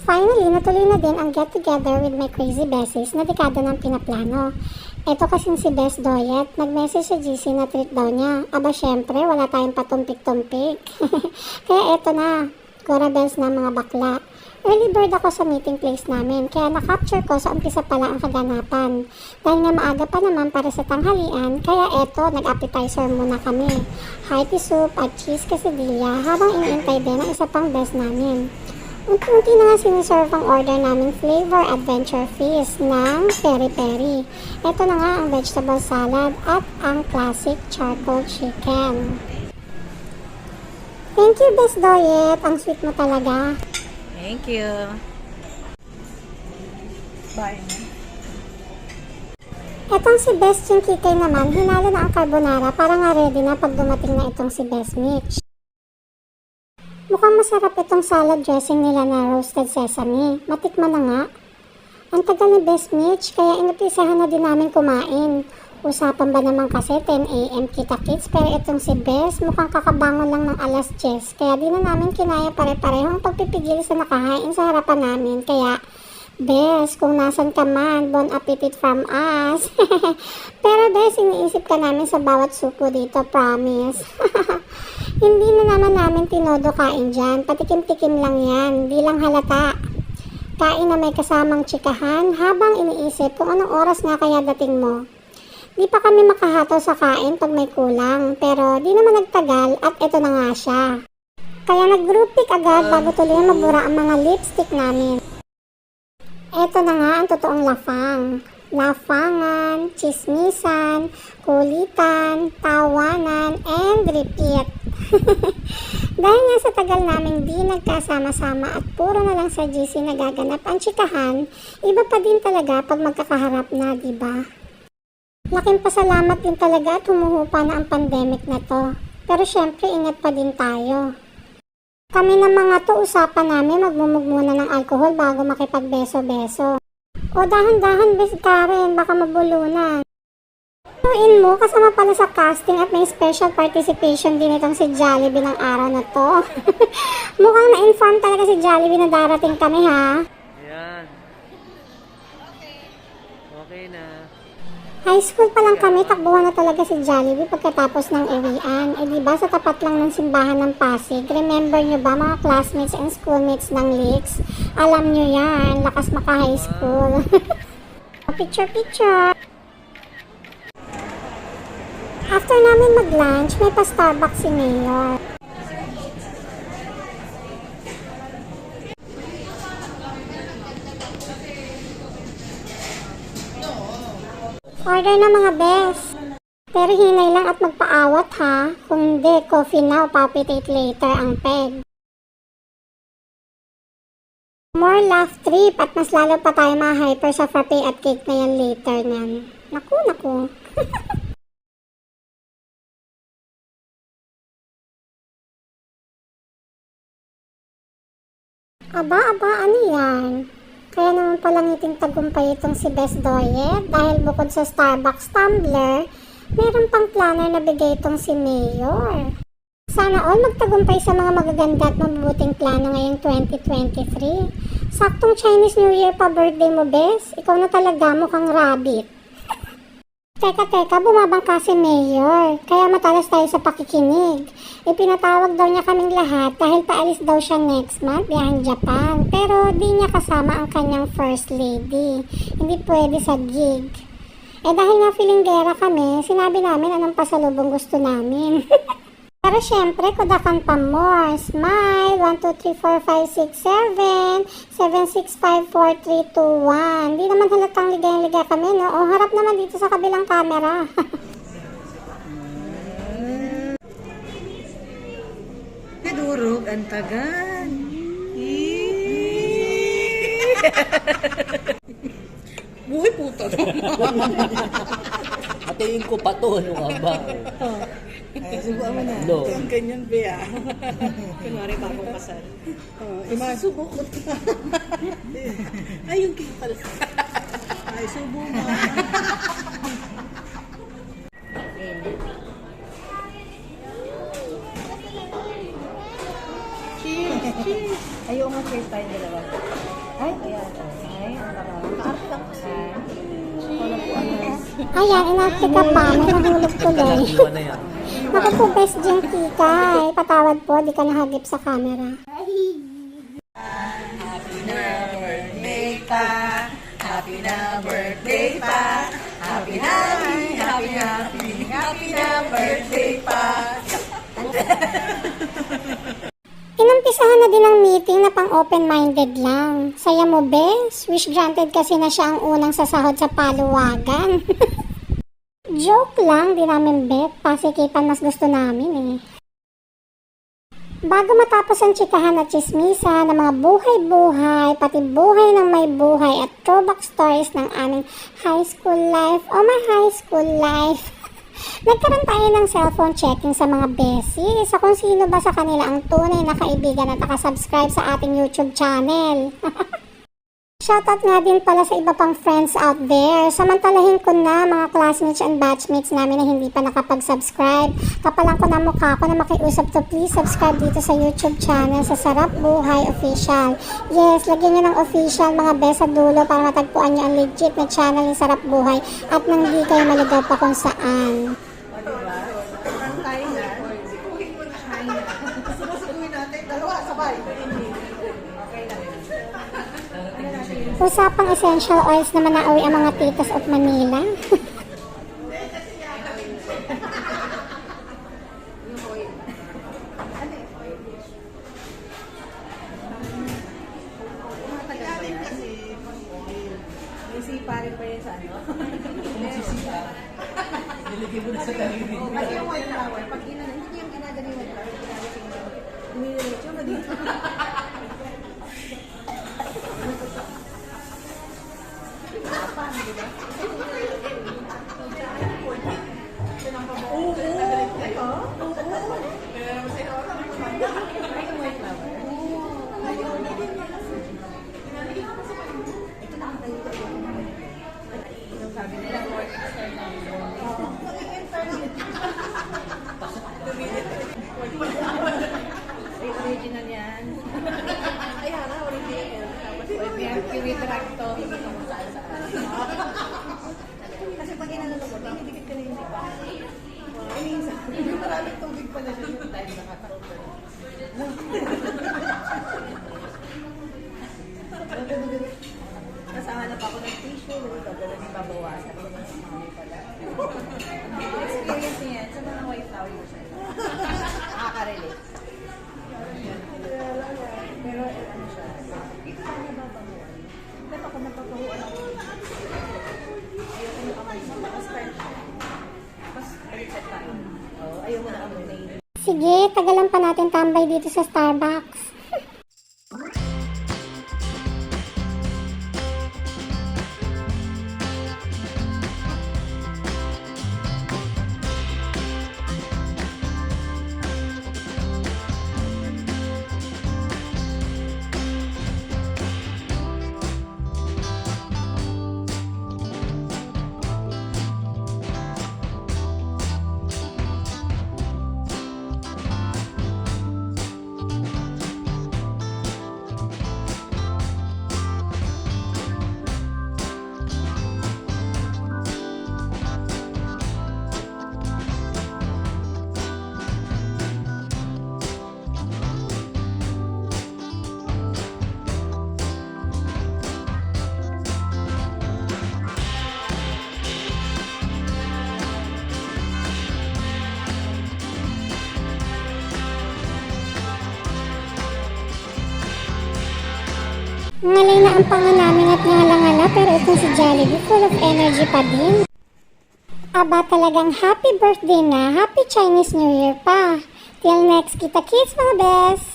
Finally, natuloy na din ang get-together with my crazy besties na dekada ng pinaplano. Eto kasing si Bes Doyet, nag-message sa GC na treat daw niya. Aba syempre, wala tayong patumpik-tumpik. Kaya eto na, Gora Bells na mga bakla. Early bird ako sa meeting place namin, kaya na-capture ko sa umpisa pala ang kaganapan. Dahil nga maaga pa naman para sa tanghalian, kaya eto, nag-appetizer muna kami. Hearty soup at cheese quesadilla habang iniintay din ang isa pang best namin. Unti-unti na nga siniserve ang order naming flavor adventure feast ng peri-peri. Ito na nga ang vegetable salad at ang classic charcoal chicken. Thank you, Bes Doyet. Ang sweet mo talaga. Thank you. Bye. Etong si Bes Chinkikay naman, hinalo na ang carbonara para nga ready na pag dumating na itong si Bes Mitch. Mukhang masarap itong salad dressing nila na roasted sesame. Matikman na nga. Ang tagal ni Bes Mitch, kaya inutisahan na din namin kumain. Usapan ba naman kasi 10 AM kita kids, pero itong si Bes mukhang kakabangon lang ng alas 10. Kaya di na namin kinaya pare-parehong pagpipigil sa nakahain sa harapan namin. Kaya, Bes, kung nasan ka man, bon appetit from us. Pero Bes, iniisip ka namin sa bawat supo dito, promise. Hindi na naman namin tinodo kain dyan, patikim-tikim lang yan, di lang halata. Kain na may kasamang tsikahan habang iniisip kung anong oras nga kaya dating mo. Di pa kami makahato sa kain pag may kulang, pero di naman nagtagal at eto na nga siya. Kaya nag-group pic agad bago tuloy mabura ang mga lipstick namin. Eto na nga ang totoong lafang. Lafangan, chismisan, kulitan, tawanan, and repeat. Dahil nga sa tagal namin di nagkasama-sama at puro na lang sa GC nagaganap ang tsikahan, iba pa din talaga pag magkakaharap na, diba? Laking pasalamat din talaga at humuhupa na ang pandemic na to. Pero syempre ingat pa din tayo. Kami ng mga to usapan namin magmumug muna ng alcohol bago makipagbeso-beso. O dahan-dahan Bes Karen, baka mabulunan. Tuin mo, kasama pala sa casting at may special participation din itong si Jollibee ng araw na to. Mukhang na-inform talaga si Jollibee na darating kami ha. Ayan. Okay na. High school pa lang kami, takbuhan na talaga si Jollibee pagkatapos ng uwian. Eh diba sa tapat lang ng simbahan ng Pasig, remember nyo ba mga classmates and schoolmates ng Leaks? Alam nyo yan, lakas maka-high school. Picture. After namin mag-lunch, may pa-Starbucks si Mayor. Order na mga bes. Pero hinay lang at magpaawat ha. Kung hindi, coffee now, palpitate later ang peg. More laugh trip at mas lalo pa tayo ma-hyper sa frappe at cake na yan later nyan. Naku. Aba, ano yan? Kaya naman palang iting tagumpay itong si Bes Doyet dahil bukod sa Starbucks tumbler, meron pang planner na bigay itong si Mayor. Sana all magtagumpay sa mga magaganda at mabubuting plano ngayong 2023. Saktong Chinese New Year pa birthday mo, Bes. Ikaw na talaga mukhang rabbit. Teka, bumabangka si Mayor. Kaya matalas tayo sa pakikinig. Ipinatawag daw niya kaming lahat dahil paalis daw siya next month biyahang Japan. Pero di niya kasama ang kanyang first lady. Hindi pwede sa gig. Dahil nga feelinggera kami, sinabi namin anong pasalubong gusto namin. Pero syempre, kudakan pa more. Smile, 1, 2, 3, 4, 5, 6, 7, 7, 6, 5, 4, 3, 2, 1. Di naman halatang ligay kami, no? O, harap naman dito sa kabilang camera. Nadurog ang tagal. Buhay puto naman. Hatiin ko pa to, ano ka ba? Ay, subukan mo na. No. Ang ganyan, Bea. Kunwari bagong kasal. Subok ko. Ay, yung cake pala. Ay, subo mo. Cheers! Ayaw nga cheers tayo dalawa. Ay, ayan. Ay, kaarte lang kasi. Wala po ano. Ayan, inarte ka pa. May nahulog tuloy. Iwan na yan. Naku po, best Jeng Kikay. Patawad po, di ka nahagip sa camera. Happy na birthday pa. Happy na birthday pa. Inumpisahan na din ang meeting na pang open-minded lang. Saya mo, bes? Wish granted kasi na siya ang unang sasahod sa paluwagan. Joke lang, di namin bet. Pasikipan mas gusto namin eh. Bago matapos ang tsikahan at chismisa ng mga buhay-buhay, pati buhay ng may buhay at throwback stories ng aming high school life o my high school life, nagkaroon tayo ng cellphone checking sa mga beses sa kung sino ba sa kanila ang tunay na kaibigan at nakasubscribe sa ating YouTube channel. Shoutout nga din pala sa iba pang friends out there. Samantalahin ko na mga classmates and batchmates namin na hindi pa nakapag-subscribe. Kapalang ko na mukha ko na makiusap to please subscribe dito sa YouTube channel sa Sarap Buhay Official. Yes, lagyan nyo ng official mga best sa dulo para matagpuan nyo ang legit na channel ng Sarap Buhay at nang di kayo maligaw pa kung saan. Parang tayo na. Susubuhin natin. Dalawa, sabay. Okay lang. Usapang essential oils naman na uwi ang mga titas of Manila. Isipa rin pa yun sa ano? Nilagay mo na sa daliri. Kasi yung white flower, pag hindi yung ginagano yung white flower, ginagano yung dumidiretso na dito. Sabi nila, more external. Original yan. Ay, hara, original. May Mercury Tracto. Kasi pag inanalo ko, dinidikit ka na yung diba? Ay, minsan. Maraming tubig pala siya yung time nakakaroon ko. Kasama na pa ako ng tissue, gagawin yung babawasan ko ng mami pala. Experience niya yan sa mga white flower siya. Nakaka-relate. Pero ano siya, ito pa niya babahuan. Dapat ako napapahuan ako. Ayoko yung kamay mo, mas-start siya. Mas reset tayo. Ayaw mo na amoy na yun. Sige, tagalan pa natin tambay dito sa Starbucks. Ngalay na ang panga namin at ngala-ngala pero itong si Jollibee full of energy pa din. Aba talagang happy birthday na, happy Chinese New Year pa. Till next kita kids mga best!